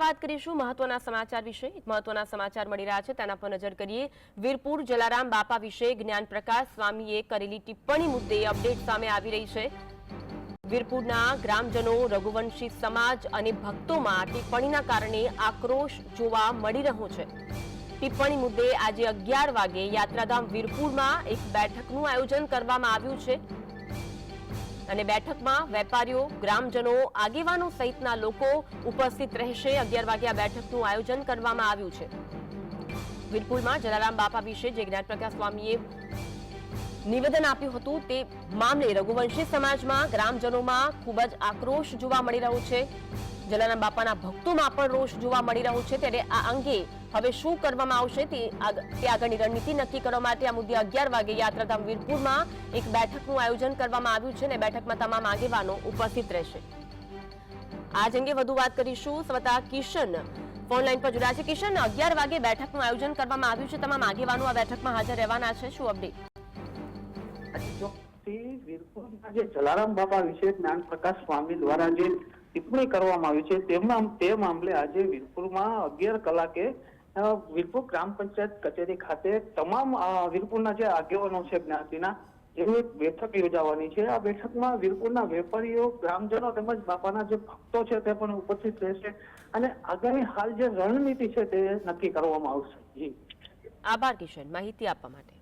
વાત કરીશું મહત્વના સમાચાર વિશે। મહત્વના સમાચાર મળી રહ્યા છે તેના પર નજર કરીએ। વીરપુર જલારામ બાપા વિશે જ્ઞાન પ્રકાશ સ્વામીએ કરેલી ટિપ્પણી મુદ્દે અપડેટ સામે આવી રહી છે। વીરપુરના ગ્રામજનો રઘુવંશી સમાજ અને ભક્તોમાં ટિપ્પણીના કારણે આક્રોશ જોવા મળી રહ્યો છે। ટિપ્પણી મુદ્દે આજે 11 વાગે યાત્રાધામ વીરપુરમાં એક બેઠકનું આયોજન કરવામાં આવ્યું છે અને બેઠકમાં વેપારીઓ, ગ્રામજનો, આગેવાનો સહિતના લોકો ઉપસ્થિત રહેશે। 11 વાગે આ બેઠકનું આયોજન કરવામાં આવ્યું છે। વીરપુરમાં જલારામ બાપા વિશે જે જ્ઞાન પ્રકાશ સ્વામીએ નિવેદન આપ્યું હતું તે મામલે રઘુવંશી સમાજમાં, ગ્રામજનોમાં ખૂબ જ આક્રોશ જોવા મળી રહ્યો છે। જલારામ બાપાના ભક્તોમાં પણ રોષ જોવા મળી રહ્યો છે। ત્યારે આ અંગે હવે શું કરવામાં આવશે તે આગળની રણનીતિ નક્કી કરવા માટે આ મુદ્દે 11 વાગે યાત્રાધામ વીરપુરમાં એક બેઠકનું આયોજન કરવામાં આવ્યું છે અને બેઠકમાં તમામ આગેવાનો ઉપસ્થિત રહેશે। આજ અંગે વધુ વાત કરીશું। સ્વતા કિશન ફોનલાઈન પર જોડાયા છે। કિશન, 11 વાગે બેઠકનું આયોજન કરવામાં આવ્યું છે, તમામ આગેવાનો આ બેઠકમાં હાજર રહેવાના છે, શું અપડેટ? વીરપુરના જે જલારામ બાપા વિશે જ્ઞાન પ્રકાશ સ્વામી દ્વારા જે ટિપ્પણી કરવામાં આવી છે તે મામલે આજે વીરપુરમાં 11 કલાકે વીરપુર ગ્રામ પંચાયત કચેરી ખાતે તમામ વીરપુરના જે આગેવાનો છે જ્ઞાતિના એની એક બેઠક યોજાવાની છે। આ બેઠકમાં વીરપુરના વેપારીઓ, ગ્રામજનો તેમજ બાપાના જે ભક્તો છે તે પણ ઉપસ્થિત રહેશે અને આગામી હાલ જે રણનીતિ છે તે નક્કી કરવામાં આવશે। જી, આભાર કિશન માહિતી આપવા માટે।